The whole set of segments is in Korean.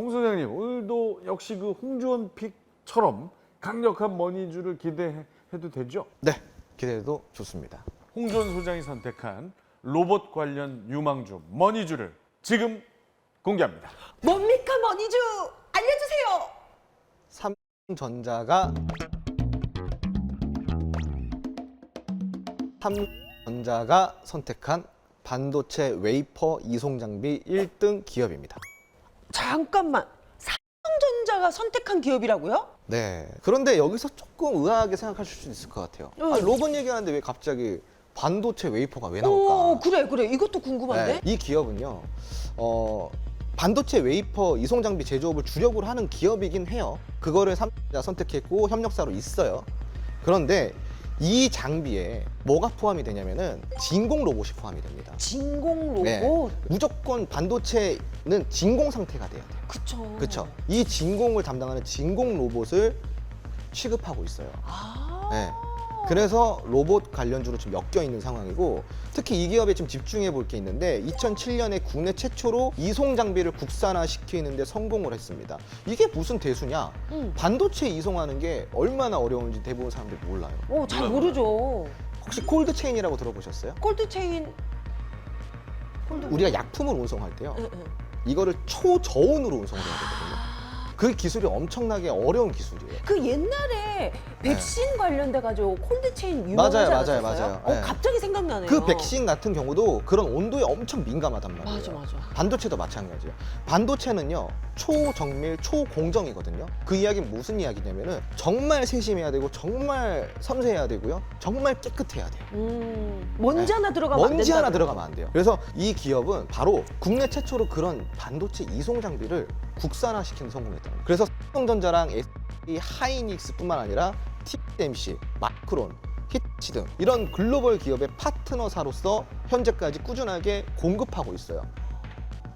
홍 소장님, 오늘도 역시 그 홍주원 픽처럼 강력한 머니주를 기대해도 되죠? 네, 기대해도 좋습니다. 홍주원 소장이 선택한 로봇 관련 유망주 머니주를 지금 공개합니다. 뭡니까 머니주? 알려주세요. 삼성전자가 선택한 반도체 웨이퍼 이송 장비 1등 기업입니다. 잠깐만. 삼성전자가 선택한 기업이라고요? 네. 그런데 여기서 조금 의아하게 생각하실 수 있을 것 같아요. 아니, 로봇 얘기하는데 왜 갑자기 반도체 웨이퍼가 왜 나올까? 오, 그래. 이것도 궁금한데. 네, 이 기업은요. 반도체 웨이퍼 이송 장비 제조업을 주력으로 하는 기업이긴 해요. 그거를 삼성전자 선택했고 협력사로 있어요. 그런데 이 장비에 뭐가 포함이 되냐면은 진공 로봇이 포함이 됩니다. 진공 로봇. 네, 무조건 반도체는 진공 상태가 돼야 돼요. 그쵸. 그렇죠. 이 진공을 담당하는 진공 로봇을 취급하고 있어요. 아. 네. 그래서 로봇 관련주로 지금 엮여 있는 상황이고, 특히 이 기업에 지금 집중해 볼 게 있는데 2007년에 국내 최초로 이송 장비를 국산화 시키는데 성공을 했습니다. 이게 무슨 대수냐? 반도체 이송하는 게 얼마나 어려운지 대부분 사람들이 몰라요. 오, 잘 모르죠. 혹시 콜드 체인이라고 들어보셨어요? 콜드 체인. 우리가 약품을 운송할 때요. 응, 응. 이거를 초저온으로 운송을 해야 되거든요. 그 기술이 엄청나게 어려운 기술이에요. 그 옛날에 백신 관련돼 가지고 콜드 체인 유명하지 맞아요, 않았어요? 맞아요. 네. 갑자기 생각나네요. 그 백신 같은 경우도 그런 온도에 엄청 민감하단 말이에요. 맞아. 반도체도 마찬가지예요. 반도체는요, 초정밀, 초공정이거든요. 그 이야기는 무슨 이야기냐면은 정말 세심해야 되고 정말 섬세해야 되고요. 정말 깨끗해야 돼요. 먼지 하나 들어가면 안 먼지 된다고요? 하나 들어가면 안 돼요. 그래서 이 기업은 바로 국내 최초로 그런 반도체 이송 장비를 국산화시키는 성공했다는 거예요. 그래서 삼성전자랑 SK 하이닉스뿐만 아니라 TSMC, 마크론, 히치 등 이런 글로벌 기업의 파트너사로서 현재까지 꾸준하게 공급하고 있어요.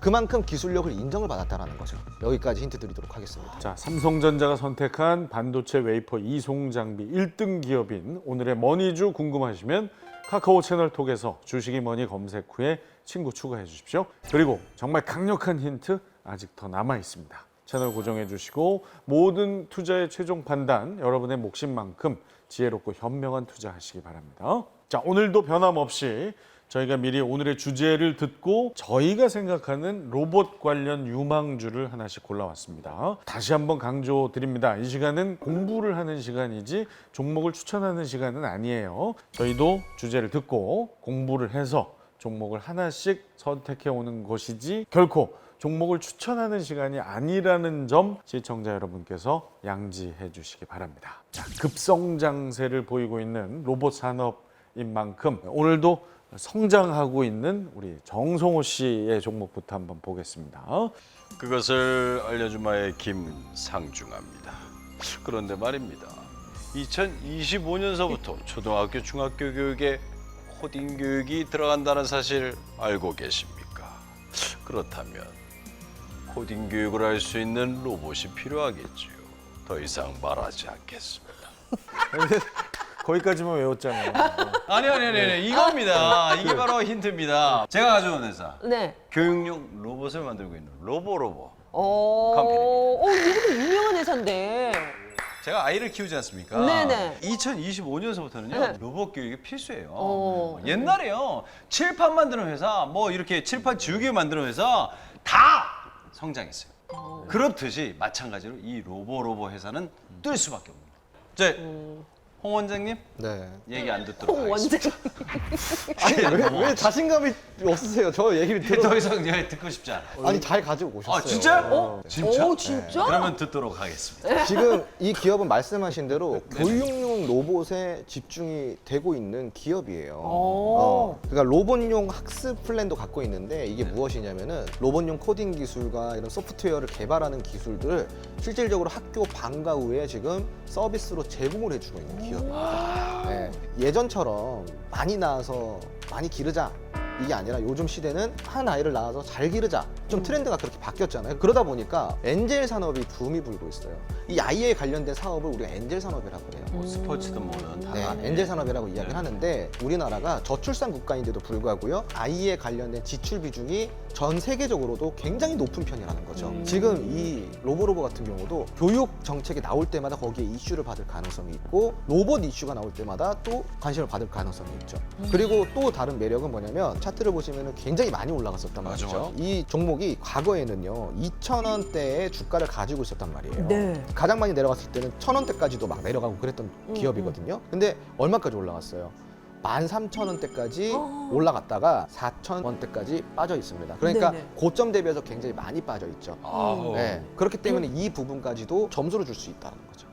그만큼 기술력을 인정을 받았다는 거죠. 여기까지 힌트 드리도록 하겠습니다. 자, 삼성전자가 선택한 반도체 웨이퍼 이송 장비 1등 기업인 오늘의 머니주 궁금하시면 카카오 채널 톡에서 주식이 머니 검색 후에 친구 추가해 주십시오. 그리고 정말 강력한 힌트 아직 더 남아 있습니다. 채널 고정해 주시고 모든 투자의 최종 판단 여러분의 몫인 만큼 지혜롭고 현명한 투자하시기 바랍니다. 자, 오늘도 변함없이 저희가 미리 오늘의 주제를 듣고 저희가 생각하는 로봇 관련 유망주를 하나씩 골라왔습니다. 다시 한번 강조드립니다. 이 시간은 공부를 하는 시간이지 종목을 추천하는 시간은 아니에요. 저희도 주제를 듣고 공부를 해서 종목을 하나씩 선택해 오는 것이지 결코 종목을 추천하는 시간이 아니라는 점 시청자 여러분께서 양지해 주시기 바랍니다. 자, 급성장세를 보이고 있는 로봇 산업인 만큼 오늘도 성장하고 있는 우리 정성호 씨의 종목부터 한번 보겠습니다. 그것을 알려주마의 김상중합니다. 그런데 말입니다. 2025년서부터 초등학교, 중학교 교육에 코딩 교육이 들어간다는 사실 알고 계십니까? 그렇다면 코딩 교육을 할 수 있는 로봇이 필요하겠지요. 더 이상 말하지 않겠습니다. 거기까지만 외웠잖아요. 아니, 이겁니다. 이게 바로 힌트입니다. 제가 가져온 회사, 네. 교육용 로봇을 만들고 있는 로보로보. 이것도 유명한 회사인데. 제가 아이를 키우지 않습니까? 네네. 2025년서부터는요, 네. 로봇 교육이 필수예요. 옛날에요, 칠판 만드는 회사, 뭐 이렇게 칠판 지우개 만드는 회사 다 성장했어요. 그렇듯이 마찬가지로 이 로보로보 회사는 뜰 수밖에 없는 거예요. 홍 원장님, 네. 얘기 안 듣도록 홍 하겠습니다. 원장. 왜 자신감이 없으세요? 저 얘기를 더 이상 얘기 듣고 싶지 않아요. 아니, 잘 가지고 오셨어요. 아, 진짜요? 진짜? 오, 진짜? 그러면 듣도록 하겠습니다. 지금 이 기업은 말씀하신 대로 교육용 로봇에 집중이 되고 있는 기업이에요. 그러니까 로봇용 학습 플랜도 갖고 있는데 이게 무엇이냐면은 로봇용 코딩 기술과 이런 소프트웨어를 개발하는 기술들을 실질적으로 학교 방과 후에 지금 서비스로 제공을 해주고 있는 기업입니다. 네. 예전처럼 많이 낳아서 많이 기르자 이게 아니라 요즘 시대는 한 아이를 낳아서 잘 기르자 좀 트렌드가 그렇게 바뀌었잖아요. 그러다 보니까 엔젤 산업이 붐이 불고 있어요. 이 IA에 관련된 사업을 우리가 엔젤 산업이라고 해요. 뭐 스포츠든 뭐든 다. 네, 엔젤 산업이라고 이야기를 하는데 우리나라가 저출산 국가인데도 불구하고요. IE에 관련된 지출 비중이 전 세계적으로도 굉장히 높은 편이라는 거죠. 지금 이 로보로보 같은 경우도 교육 정책이 나올 때마다 거기에 이슈를 받을 가능성이 있고 로봇 이슈가 나올 때마다 또 관심을 받을 가능성이 있죠. 그리고 또 다른 매력은 뭐냐면 차트를 보시면 굉장히 많이 올라갔었단 맞아, 말이죠. 맞아. 이 종목이 과거에는요 2,000원대의 주가를 가지고 있었단 말이에요. 네. 가장 많이 내려갔을 때는 1,000원대까지도 막 내려가고 그랬던 기업이거든요. 근데 얼마까지 올라갔어요? 13,000원대까지 올라갔다가 4,000원대까지 빠져 있습니다. 그러니까 네네. 고점 대비해서 굉장히 많이 빠져 있죠. 아우. 네. 그렇기 때문에 이 부분까지도 점수를 줄 수 있다는 거죠.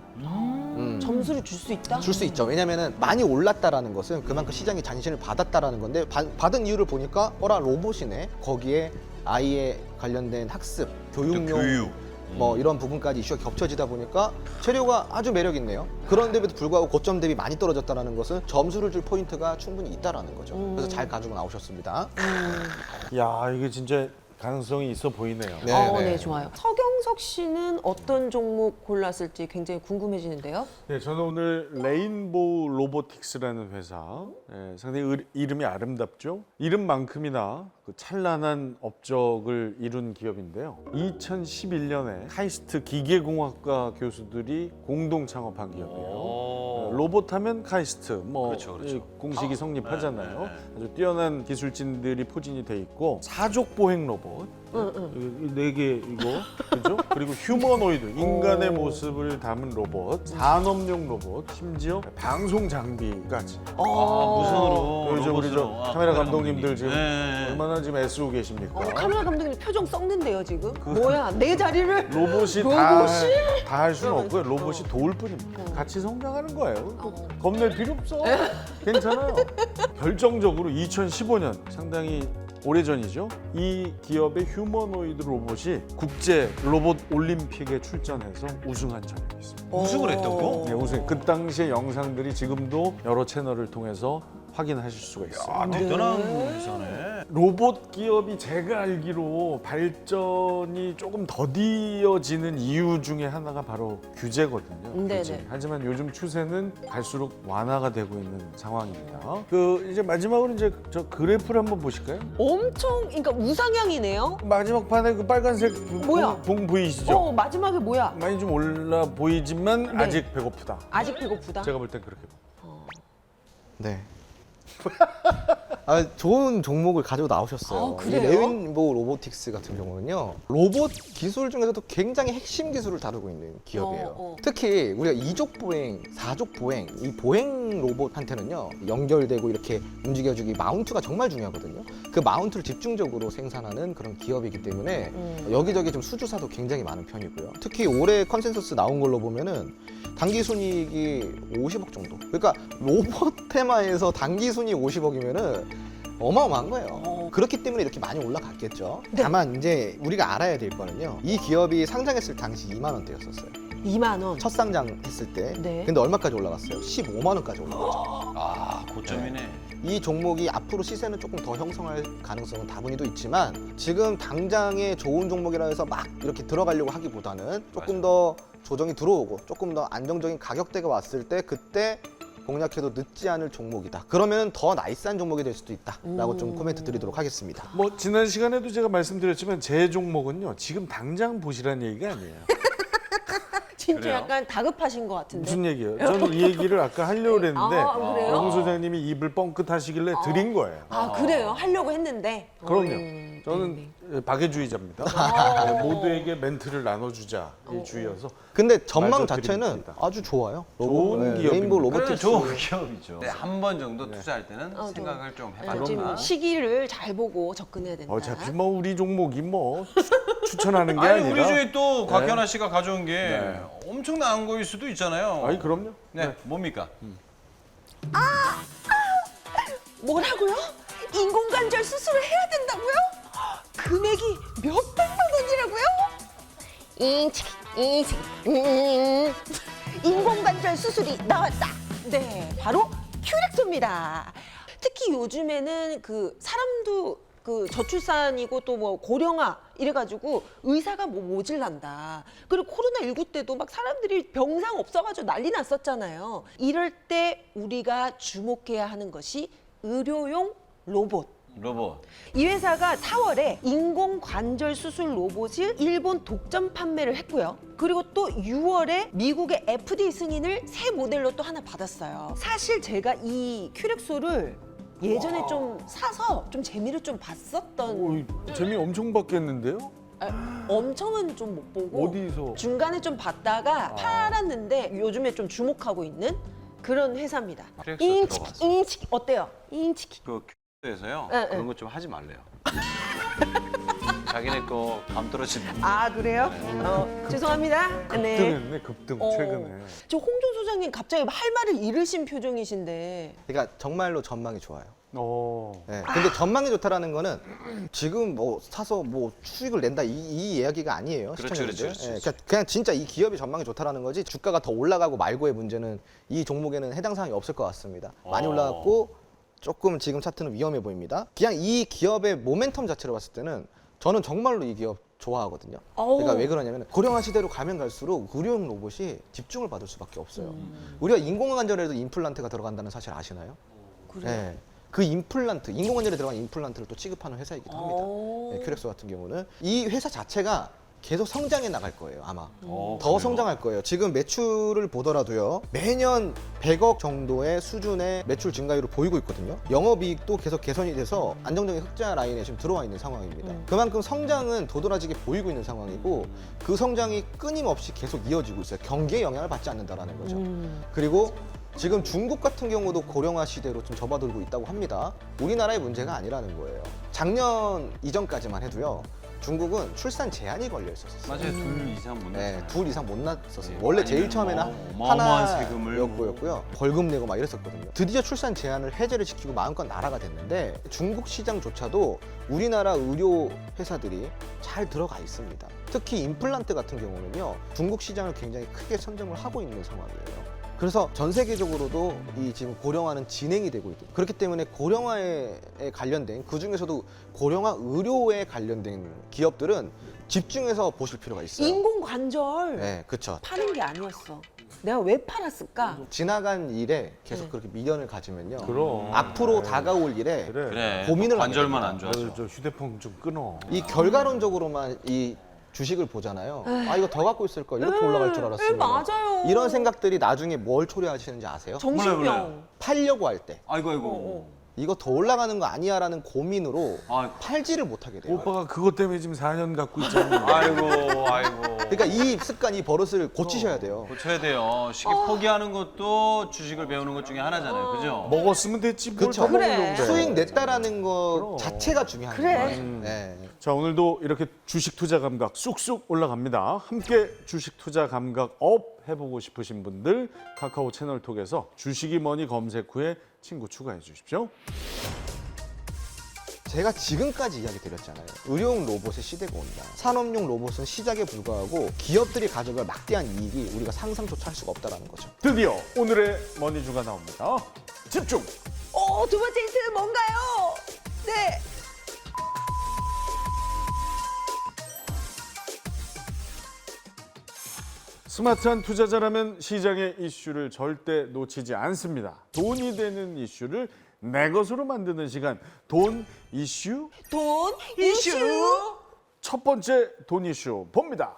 점수를 줄 수 있다? 줄 수 있죠. 왜냐면은 많이 올랐다라는 것은 그만큼 시장이 자신을 받았다라는 건데 받은 이유를 보니까 로봇이네. 거기에 아이에 관련된 학습, 교육용 교육. 뭐 이런 부분까지 이슈가 겹쳐지다 보니까 재료가 아주 매력 있네요. 그런데도 불구하고 고점 대비 많이 떨어졌다는 것은 점수를 줄 포인트가 충분히 있다라는 거죠. 그래서 잘 가지고 나오셨습니다. 야, 이게 진짜 가능성이 있어 보이네요. 네. 네, 좋아요. 서경석 씨는 어떤 종목 골랐을지 굉장히 궁금해지는데요. 네, 저는 오늘 레인보우 로보틱스라는 회사, 상당히 이름이 아름답죠. 이름만큼이나 그 찬란한 업적을 이룬 기업인데요. 2011년에 카이스트 기계공학과 교수들이 공동 창업한 기업이에요. 로봇하면 카이스트, 뭐 그렇죠, 그렇죠. 이 공식이 성립하잖아요. 네. 아주 뛰어난 기술진들이 포진이 돼 있고 사족 보행 로봇. 네 개 이거 그죠? 그리고 휴머노이드 인간의 모습을 담은 로봇, 산업용 로봇, 심지어 방송 장비까지. 무선으로. 그렇죠, 우리 저 로봇으로. 카메라 감독님들 지금 네. 얼마나 지금 애쓰고 계십니까? 카메라 감독님 표정 썩는데요 지금? 뭐야 내 자리를 로봇이 다 할 수는 없고요. 로봇이 도울 뿐입니다. 같이 성장하는 거예요. 겁낼 필요 없어. 괜찮아요. 결정적으로 2015년 상당히 오래전이죠. 이 기업의 휴머노이드 로봇이 국제 로봇 올림픽에 출전해서 우승한 적이 있습니다. 우승을 했다고? 네, 우승. 그 당시의 영상들이 지금도 여러 채널을 통해서 확인하실 수가 있어요. 아, 대단한 회사네. 로봇 기업이 제가 알기로 발전이 조금 더디어지는 이유 중에 하나가 바로 규제거든요. 네네. 규제. 하지만 요즘 추세는 갈수록 완화가 되고 있는 상황입니다. 그 이제 마지막으로 이제 저 그래프를 한번 보실까요? 엄청 그러니까 우상향이네요. 마지막 판에 그 빨간색 뭐야? 봉 보이시죠? 마지막에 뭐야? 많이 좀 올라 보이지만 네. 아직 배고프다. 아직 배고프다. 제가 볼 땐 그렇게 봐요. 네. 좋은 종목을 가지고 나오셨어요. 아, 이 그래요? 레인보우 로보틱스 같은 경우는요. 로봇 기술 중에서도 굉장히 핵심 기술을 다루고 있는 기업이에요. 특히 우리가 2족 보행, 4족 보행, 이 보행 로봇한테는요. 연결되고 이렇게 움직여주기 마운트가 정말 중요하거든요. 그 마운트를 집중적으로 생산하는 그런 기업이기 때문에 여기저기 좀 수주사도 굉장히 많은 편이고요. 특히 올해 컨센서스 나온 걸로 보면은 단기 순이익이 50억 정도. 그러니까 로봇 테마에서 단기 순이익 50억이면은 어마어마한 거예요. 그렇기 때문에 이렇게 많이 올라갔겠죠. 네. 다만 이제 우리가 알아야 될 거는요. 이 기업이 상장했을 당시 2만 원대였었어요. 2만 원. 첫 상장했을 때. 네. 근데 얼마까지 올라갔어요? 15만 원까지 올라갔죠. 아, 고점이네. 이 종목이 앞으로 시세는 조금 더 형성할 가능성은 다분히도 있지만 지금 당장에 좋은 종목이라 해서 막 이렇게 들어가려고 하기보다는 조금 더 조정이 들어오고 조금 더 안정적인 가격대가 왔을 때 그때 공략해도 늦지 않을 종목이다. 그러면 더 나이스한 종목이 될 수도 있다라고 좀 코멘트 드리도록 하겠습니다. 뭐 지난 시간에도 제가 말씀드렸지만 제 종목은요. 지금 당장 보시라는 얘기가 아니에요. 진짜 그래요? 약간 다급하신 것 같은데. 무슨 얘기예요? 저는 이 얘기를 아까 하려고 그랬는데 아, 그래요? 홍 소장님이 입을 뻥끗하시길래 드린 거예요. 아 그래요? 하려고 했는데. 그럼요. 저는 박애주의자입니다. 네, 모두에게 멘트를 나눠주자 이 주의여서. 근데 전망 말도 자체는 드립니다. 아주 좋아요. 좋은 기업입니다. 레인보우 그래도 로보틱스. 좋은 기업이죠. 네, 한 번 정도 투자할 때는 생각을 좀 해봐라. 지금 시기를 잘 보고 접근해야 된다. 어차피 뭐 우리 종목이 뭐 추천하는 게 아니, 아니라. 우리 중에 또 곽현아 씨가 가져온 게 네. 엄청난 거일 수도 있잖아요. 아니 그럼요. 네, 뭡니까? 뭐라고요? 인공관절 수술을 해야 된다고요? 금액이 몇백만 원이라고요? 인공관절 수술이 나왔다. 네, 바로 큐렉소입니다. 특히 요즘에는 그 사람도 그 저출산이고 또 뭐 고령화 이래가지고 의사가 뭐 모질란다. 그리고 코로나19 때도 막 사람들이 병상 없어가지고 난리 났었잖아요. 이럴 때 우리가 주목해야 하는 것이 의료용 로봇. 로봇. 이 회사가 4월에 인공관절 수술 로봇을 일본 독점 판매를 했고요. 그리고 또 6월에 미국의 FDA 승인을 새 모델로 또 하나 받았어요. 사실 제가 이 큐렉소를 예전에 좀 사서 좀 재미를 좀 봤었던 재미 엄청 받겠는데요? 엄청은 좀 못 보고 어디서? 중간에 좀 봤다가 팔았는데 요즘에 좀 주목하고 있는 그런 회사입니다. 큐렉소 인치키, 들어봤어. 인치키 어때요? 인치키. 그 에서요. 네, 그런 것 좀 하지 말래요. 자기네 거 감 떨어지는. 아 그래요? 죄송합니다. 네. 급등했네, 급등 최근에. 저 홍준 소장님 갑자기 할 말을 잃으신 표정이신데. 그러니까 정말로 전망이 좋아요. 네. 아. 근데 전망이 좋다라는 거는 지금 뭐 사서 뭐 수익을 낸다 이 이야기가 아니에요. 그렇죠, 시청자분들. 그렇죠, 그렇죠. 그러니까 그냥 진짜 이 기업이 전망이 좋다라는 거지 주가가 더 올라가고 말고의 문제는 이 종목에는 해당 사항이 없을 것 같습니다. 많이 올라갔고 조금 지금 차트는 위험해 보입니다. 그냥 이 기업의 모멘텀 자체로 봤을 때는 저는 정말로 이 기업 좋아하거든요. 그러니까 왜 그러냐면 고령화 시대로 가면 갈수록 의료용 로봇이 집중을 받을 수밖에 없어요. 우리가 인공관절에도 임플란트가 들어간다는 사실 아시나요? 그래요? 네. 그 임플란트, 인공관절에 들어간 임플란트를 또 취급하는 회사이기도 합니다. 네, 큐렉소 같은 경우는 이 회사 자체가 계속 성장해 나갈 거예요, 아마. 더 그래요? 성장할 거예요. 지금 매출을 보더라도요, 매년 100억 정도의 수준의 매출 증가율을 보이고 있거든요. 영업이익도 계속 개선이 돼서 안정적인 흑자 라인에 지금 들어와 있는 상황입니다. 그만큼 성장은 도드라지게 보이고 있는 상황이고 그 성장이 끊임없이 계속 이어지고 있어요. 경기에 영향을 받지 않는다라는 거죠. 그리고 지금 중국 같은 경우도 고령화 시대로 좀 접어들고 있다고 합니다. 우리나라의 문제가 아니라는 거예요. 작년 이전까지만 해도요. 중국은 출산 제한이 걸려 있었어요. 맞아요. 둘 이상 못 네, 났어요. 둘 이상 못 낳았었어요. 네, 원래 아니면 제일 처음에는 뭐 어마어마한 하나 세금을 였고요. 벌금 내고 막 이랬었거든요. 드디어 출산 제한을 해제를 시키고 마음껏 나라가 됐는데 중국 시장조차도 우리나라 의료 회사들이 잘 들어가 있습니다. 특히 임플란트 같은 경우는요. 중국 시장을 굉장히 크게 선점을 하고 있는 상황이에요. 그래서 전 세계적으로도 이 지금 고령화는 진행이 되고 있고 그렇기 때문에 고령화에 관련된 그중에서도 고령화 의료에 관련된 기업들은 집중해서 보실 필요가 있어요. 인공관절 네, 그렇죠. 파는 게 아니었어. 내가 왜 팔았을까? 지나간 일에 계속 그렇게 미련을 가지면요. 그럼. 앞으로 다가올 일에 그래. 그래. 고민을 하게 관절만 됩니다. 안 좋아져. 저 휴대폰 좀 끊어. 이 결과론적으로만 이 주식을 보잖아요. 아 이거 더 갖고 있을 걸 이렇게 올라갈 줄 알았어요. 맞아요. 이런 생각들이 나중에 뭘 초래하시는지 아세요? 정신병. 몰라요. 팔려고 할 때 아이고. 이거 더 올라가는 거 아니야라는 고민으로 아이고. 팔지를 못하게 돼요. 오빠가 그것 때문에 지금 4년 갖고 있잖아. 아이고. 그러니까 이 습관, 이 버릇을 고치셔야 돼요. 고쳐야 돼요. 쉽게 포기하는 것도 주식을 배우는 것 중에 하나잖아요. 그죠? 먹었으면 됐지 뭘 그쵸. 더 그래. 먹는데. 수익 냈다라는 거 그럼. 자체가 중요한 그래. 거예요. 네. 자, 오늘도 이렇게 주식 투자 감각 쑥쑥 올라갑니다. 함께 주식 투자 감각 업 해보고 싶으신 분들 카카오 채널톡에서 주식이 뭐니 검색 후에 친구 추가해 주십시오. 제가 지금까지 이야기 드렸잖아요. 의료용 로봇의 시대가 온다. 산업용 로봇은 시작에 불과하고 기업들이 가져갈 막대한 이익이 우리가 상상조차 할 수가 없다는 거죠. 드디어 오늘의 머니주가 나옵니다. 집중! 두 번째 힌트는 뭔가요? 네. 스마트한 투자자라면 시장의 이슈를 절대 놓치지 않습니다. 돈이 되는 이슈를 내 것으로 만드는 시간, 돈 이슈? 돈 이슈. 첫 번째 돈 이슈 봅니다.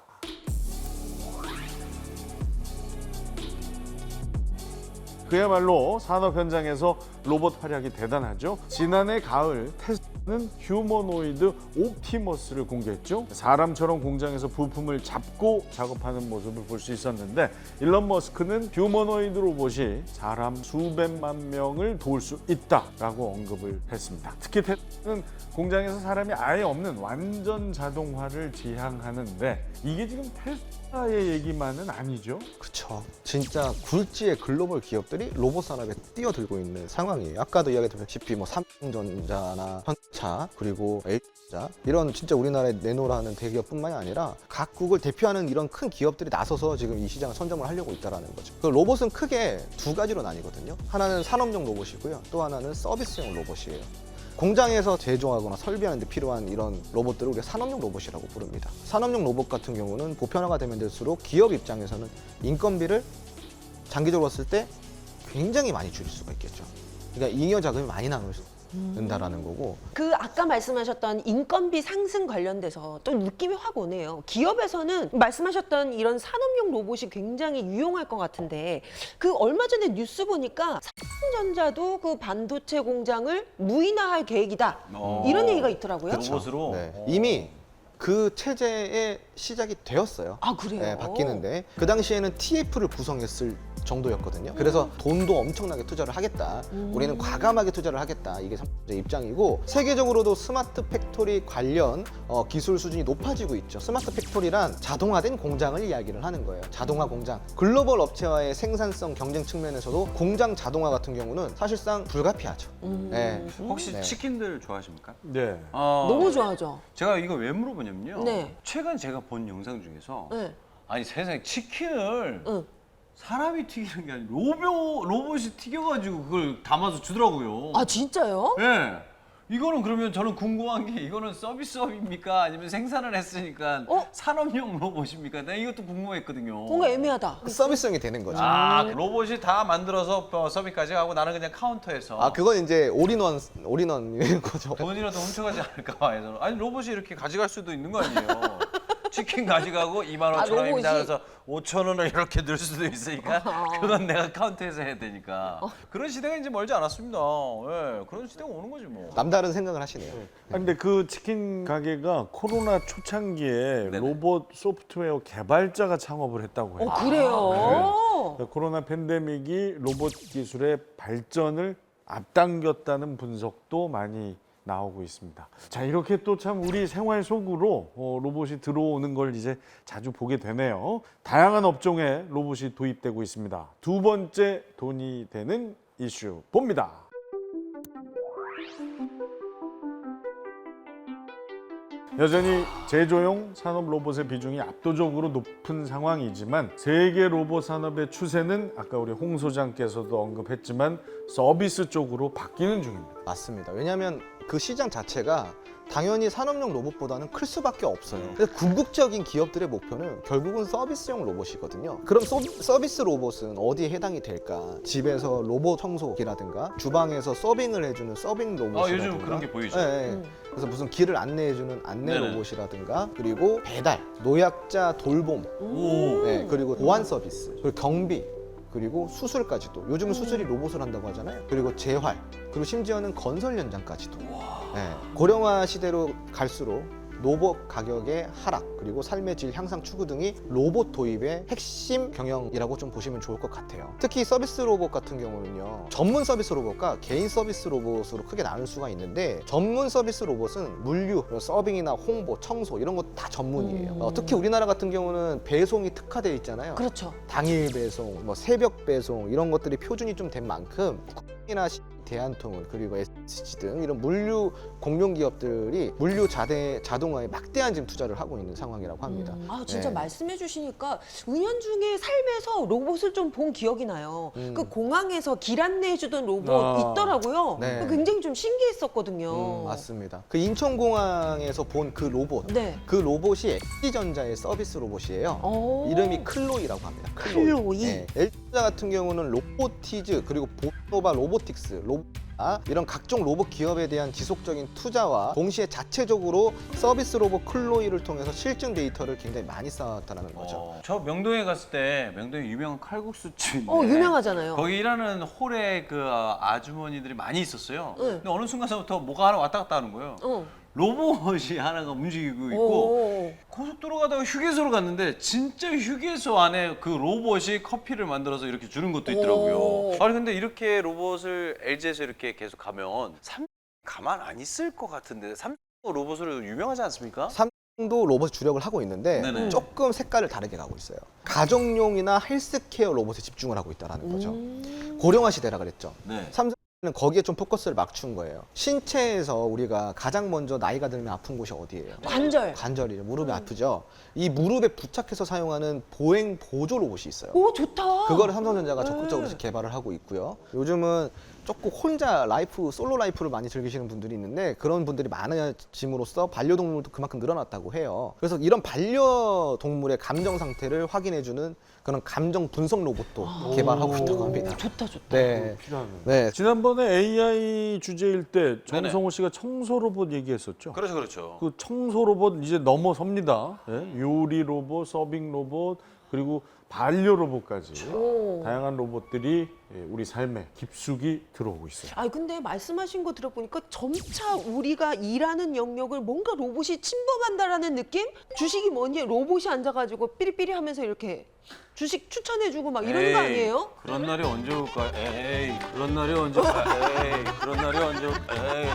그야말로 산업 현장에서 로봇 활약이 대단하죠. 지난해 가을 테슬라는 휴머노이드 옵티머스를 공개했죠. 사람처럼 공장에서 부품을 잡고 작업하는 모습을 볼 수 있었는데 일론 머스크는 휴머노이드 로봇이 사람 수백만 명을 도울 수 있다라고 언급을 했습니다. 특히 테슬라는 공장에서 사람이 아예 없는 완전 자동화를 지향하는데 이게 지금 테슬라의 얘기만은 아니죠. 그렇죠. 진짜 굴지의 글로벌 기업들이 로봇 산업에 뛰어들고 있는 상황이에요. 아까도 이야기했다시피 뭐 삼성전자나 현차 그리고 LG전자 이런 진짜 우리나라에 내놓으라는 대기업뿐만이 아니라 각국을 대표하는 이런 큰 기업들이 나서서 지금 이 시장을 선점을 하려고 있다는 거죠. 그 로봇은 크게 두 가지로 나뉘거든요. 하나는 산업용 로봇이고요. 또 하나는 서비스용 로봇이에요. 공장에서 제조하거나 설비하는 데 필요한 이런 로봇들을 우리가 산업용 로봇이라고 부릅니다. 산업용 로봇 같은 경우는 보편화가 되면 될수록 기업 입장에서는 인건비를 장기적으로 봤을 때 굉장히 많이 줄일 수가 있겠죠. 그러니까 잉여 자금이 많이 나는다라는 거고. 그 아까 말씀하셨던 인건비 상승 관련돼서 또 느낌이 확 오네요. 기업에서는 말씀하셨던 이런 산업용 로봇이 굉장히 유용할 것 같은데 그 얼마 전에 뉴스 보니까 삼성전자도 그 반도체 공장을 무인화할 계획이다. 이런 얘기가 있더라고요. 로봇으로 네. 이미 그 체제의 시작이 되었어요. 아, 그래요? 네, 바뀌는데 그 당시에는 TF를 구성했을 정도였거든요. 그래서 돈도 엄청나게 투자를 하겠다. 우리는 과감하게 투자를 하겠다. 이게 삼성전자 입장이고, 세계적으로도 스마트 팩토리 관련 기술 수준이 높아지고 있죠. 스마트 팩토리란 자동화된 공장을 이야기를 하는 거예요. 자동화 공장. 글로벌 업체와의 생산성 경쟁 측면에서도 공장 자동화 같은 경우는 사실상 불가피하죠. 네. 혹시 네. 치킨들 좋아하십니까? 네. 너무 좋아하죠. 제가 이거 왜 물어보냐면요. 네. 최근 제가 본 영상 중에서 네. 아니 세상에 치킨을 응. 사람이 튀기는 게 아니라 로봇이 튀겨가지고 그걸 담아서 주더라고요. 아, 진짜요? 예. 이거는 그러면 저는 궁금한 게 이거는 서비스업입니까? 아니면 생산을 했으니까 산업용 로봇입니까? 나 이것도 궁금했거든요. 뭔가 애매하다. 서비스형이 되는 거죠. 아, 로봇이 다 만들어서 서비스까지 하고 나는 그냥 카운터에서 아, 그건 이제 올인원인 거죠. 돈이라도 훔쳐가지 않을까 봐 해서. 아니 로봇이 이렇게 가져갈 수도 있는 거 아니에요? 치킨 가져가고 25,000원입니다. 로봇이? 그래서 5,000원을 이렇게 넣을 수도 있으니까 그건 내가 카운터에서 해야 되니까. 그런 시대가 이제 멀지 않았습니다. 예, 그런 시대가 오는 거지 뭐. 남다른 생각을 하시네요. 아, 근데 그 치킨 가게가 코로나 초창기에 네네. 로봇 소프트웨어 개발자가 창업을 했다고 해요. 그래요? 네. 코로나 팬데믹이 로봇 기술의 발전을 앞당겼다는 분석도 많이 나오고 있습니다. 자, 이렇게 또 참 우리 생활 속으로 로봇이 들어오는 걸 이제 자주 보게 되네요. 다양한 업종에 로봇이 도입되고 있습니다. 두 번째 돈이 되는 이슈 봅니다. 여전히 제조용 산업 로봇의 비중이 압도적으로 높은 상황이지만 세계 로봇 산업의 추세는 아까 우리 홍 소장께서도 언급했지만 서비스 쪽으로 바뀌는 중입니다. 맞습니다. 왜냐하면 그 시장 자체가 당연히 산업용 로봇보다는 클 수밖에 없어요. 그래서 궁극적인 기업들의 목표는 결국은 서비스용 로봇이거든요. 그럼 서비스 로봇은 어디에 해당이 될까? 집에서 로봇 청소기라든가 주방에서 서빙을 해주는 서빙 로봇이라든가. 요즘 그런 게 보이죠. 네, 네. 그래서 무슨 길을 안내해주는 안내 네네. 로봇이라든가, 그리고 배달, 노약자 돌봄, 오. 네, 그리고 보안 서비스, 그리고 경비, 그리고 수술까지도. 요즘은 수술이 로봇을 한다고 하잖아요. 그리고 재활, 그리고 심지어는 건설 현장까지도. 네, 고령화 시대로 갈수록 로봇 가격의 하락, 그리고 삶의 질 향상 추구 등이 로봇 도입의 핵심 경영이라고 좀 보시면 좋을 것 같아요. 특히 서비스 로봇 같은 경우는요, 전문 서비스 로봇과 개인 서비스 로봇으로 크게 나눌 수가 있는데, 전문 서비스 로봇은 물류, 서빙이나 홍보, 청소 이런 거 다 전문이에요. 특히 우리나라 같은 경우는 배송이 특화되어 있잖아요. 그렇죠. 당일 배송, 뭐 새벽 배송 이런 것들이 표준이 좀 된 만큼 국이나 대한통운, 그리고 SG 등 이런 물류 공룡 기업들이 물류 자동화에 막대한 지금 투자를 하고 있는 상황이라고 합니다. 아, 진짜 네. 말씀해 주시니까 은연중에 삶에서 로봇을 좀 본 기억이 나요. 그 공항에서 길 안내해 주던 로봇 있더라고요. 네. 굉장히 좀 신기했었거든요. 맞습니다. 그 인천공항에서 본 그 로봇, 네. 그 로봇이 LG전자의 서비스 로봇이에요. 오. 이름이 클로이라고 합니다. 클로이. 네. LG전자 같은 경우는 로보티즈, 그리고 보노바 로보틱스, 이런 각종 로봇 기업에 대한 지속적인 투자와 동시에 자체적으로 서비스 로봇 클로이를 통해서 실증 데이터를 굉장히 많이 쌓았다는 거죠. 저 명동에 갔을 때 명동에 유명한 칼국수집인데 유명하잖아요. 거기 일하는 홀에 그 아주머니들이 많이 있었어요. 네. 근데 어느 순간부터 뭐가 하나 왔다 갔다 하는 거예요. 로봇이 하나가 움직이고 있고 오. 고속도로 가다가 휴게소로 갔는데 진짜 휴게소 안에 그 로봇이 커피를 만들어서 이렇게 주는 것도 있더라고요. 오. 아니 근데 이렇게 로봇을 LG에서 이렇게 계속 가면 삼성 가만 안 있을 것 같은데 삼성 로봇으로 유명하지 않습니까? 삼성도 로봇 주력을 하고 있는데 네네. 조금 색깔을 다르게 가고 있어요. 가정용이나 헬스케어 로봇에 집중을 하고 있다는 거죠. 고령화 시대라 그랬죠. 네. 삼성은 거기에 좀 포커스를 맞춘 거예요. 신체에서 우리가 가장 먼저 나이가 들면 아픈 곳이 어디예요? 관절. 관절이죠. 무릎이 아프죠. 이 무릎에 부착해서 사용하는 보행 보조 로봇이 있어요. 오, 좋다. 그거를 삼성전자가 적극적으로 개발을 하고 있고요. 요즘은 조금 혼자 솔로 라이프를 많이 즐기시는 분들이 있는데 그런 분들이 많아짐으로써 반려동물도 그만큼 늘어났다고 해요. 그래서 이런 반려동물의 감정 상태를 확인해주는 그런 감정 분석 로봇도 개발하고 있다고 합니다. 좋다 좋다. 네. 필요하네. 네. 지난번에 AI 주제일 때 네네. 정성호 씨가 청소 로봇 얘기했었죠. 그렇죠, 그렇죠. 그 청소 로봇 이제 넘어섭니다. 예? 요리 로봇, 서빙 로봇, 그리고 반려 로봇까지 오. 다양한 로봇들이 우리 삶에 깊숙이 들어오고 있어요. 아 근데 말씀하신 거 들어보니까 점차 우리가 일하는 영역을 뭔가 로봇이 침범한다라는 느낌? 주식이 뭐니 로봇이 앉아가지고 삐리삐리 하면서 이렇게 주식 추천해주고 막 이러는 거 에이, 아니에요? 그런 날이 언제 올까? 에이, 그런 날이 언제 올까? 에이, 그런 날이 언제 올까? 에이.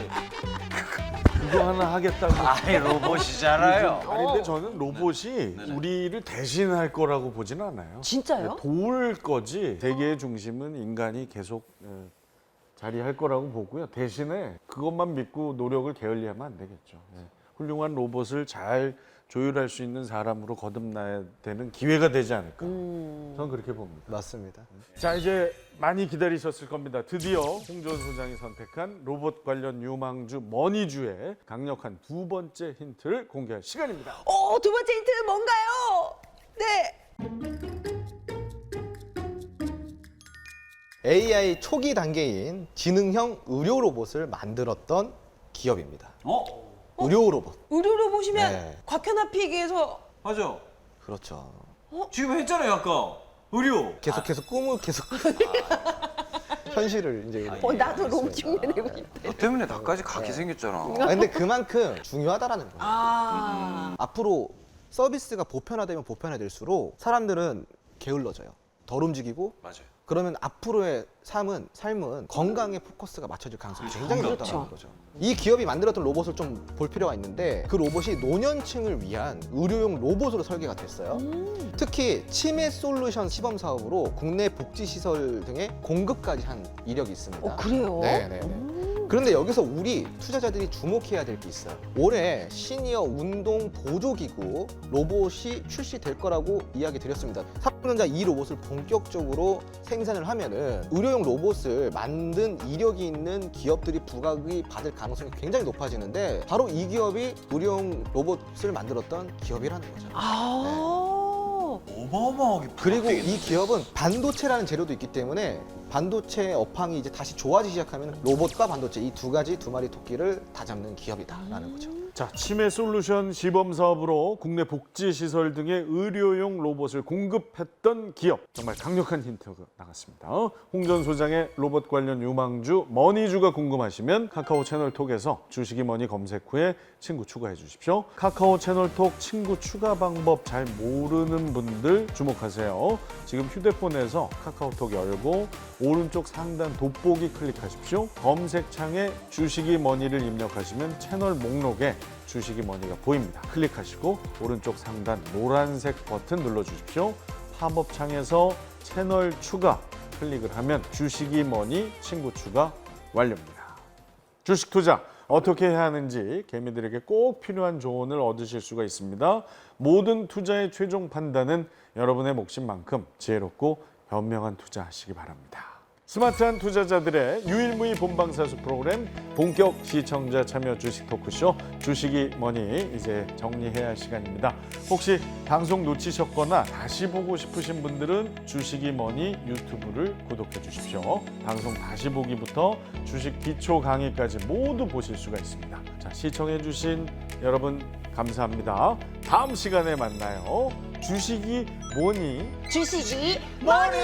그거 하나 하겠다고. 아이, 로봇이잖아요. 아니 근데 저는 로봇이 네네. 우리를 대신할 거라고 보진 않아요. 진짜요? 도울 거지. 세계의 중심은 인간이 계속 자리할 거라고 보고요. 대신에 그것만 믿고 노력을 게을리하면 안 되겠죠. 예. 훌륭한 로봇을 잘 조율할 수 있는 사람으로 거듭나야 되는 기회가 되지 않을까. 저는 그렇게 봅니다. 맞습니다. 자, 이제 많이 기다리셨을 겁니다. 드디어 홍준 소장이 선택한 로봇 관련 유망주 머니주의 강력한 두 번째 힌트를 공개할 시간입니다. 두 번째 힌트는 뭔가요? 네. AI 초기 단계인 지능형 의료 로봇을 만들었던 기업입니다. 의료 로봇. 의료 로봇이면 네. 곽현아 피기에서 맞아. 그렇죠. 지금 했잖아요, 아까. 의료. 계속 꿈을 계속 현실을 이제 나도 롱킹 내고 있대. 너 때문에 나까지 가게 생겼잖아. 근데 그만큼 중요하다라는 거예요. 아. 앞으로 서비스가 보편화되면 보편화될수록 사람들은 게을러져요. 덜 움직이고 맞아요. 그러면 앞으로의 삶은 건강에 포커스가 맞춰질 가능성이 굉장히 그렇죠. 높다는 거죠. 이 기업이 만들었던 로봇을 좀 볼 필요가 있는데 그 로봇이 노년층을 위한 의료용 로봇으로 설계가 됐어요. 특히 치매 솔루션 시범 사업으로 국내 복지시설 등의 공급까지 한 이력이 있습니다. 그래요? 네. 그런데 여기서 우리 투자자들이 주목해야 될 게 있어요. 올해 시니어 운동 보조기구 로봇이 출시될 거라고 이야기 드렸습니다. 삼성전자 이 로봇을 본격적으로 생산을 하면은 의료용 로봇을 만든 이력이 있는 기업들이 부각이 받을 가능성이 굉장히 높아지는데 바로 이 기업이 의료용 로봇을 만들었던 기업이라는 거죠. 어마어마하게 그리고 이 기업은 반도체라는 재료도 있기 때문에 반도체 업황이 이제 다시 좋아지기 시작하면 로봇과 반도체 이 두 마리 토끼를 다 잡는 기업이다라는 거죠. 자, 치매 솔루션 시범 사업으로 국내 복지 시설 등의 의료용 로봇을 공급했던 기업. 정말 강력한 힌트가 나갔습니다. 홍준 소장의 로봇 관련 유망주 머니주가 궁금하시면 카카오 채널톡에서 주식이 머니 검색 후에 친구 추가해 주십시오. 카카오 채널톡 친구 추가 방법 잘 모르는 분들 주목하세요. 지금 휴대폰에서 카카오톡 열고 오른쪽 상단 돋보기 클릭하십시오. 검색창에 주식이 머니를 입력하시면 채널 목록에 주식이 머니가 보입니다. 클릭하시고 오른쪽 상단 노란색 버튼 눌러주십시오. 팝업 창에서 채널 추가 클릭을 하면 주식이 머니 친구 추가 완료입니다. 주식 투자 어떻게 해야 하는지 개미들에게 꼭 필요한 조언을 얻으실 수가 있습니다. 모든 투자의 최종 판단은 여러분의 몫인 만큼 지혜롭고 현명한 투자하시기 바랍니다. 스마트한 투자자들의 유일무이 본방사수 프로그램 본격 시청자 참여 주식 토크쇼 주식이 뭐니 이제 정리해야 할 시간입니다. 혹시 방송 놓치셨거나 다시 보고 싶으신 분들은 주식이 뭐니 유튜브를 구독해 주십시오. 방송 다시 보기부터 주식 기초 강의까지 모두 보실 수가 있습니다. 자, 시청해 주신 여러분 감사합니다. 다음 시간에 만나요. 주식이 뭐니? 주식이 머니!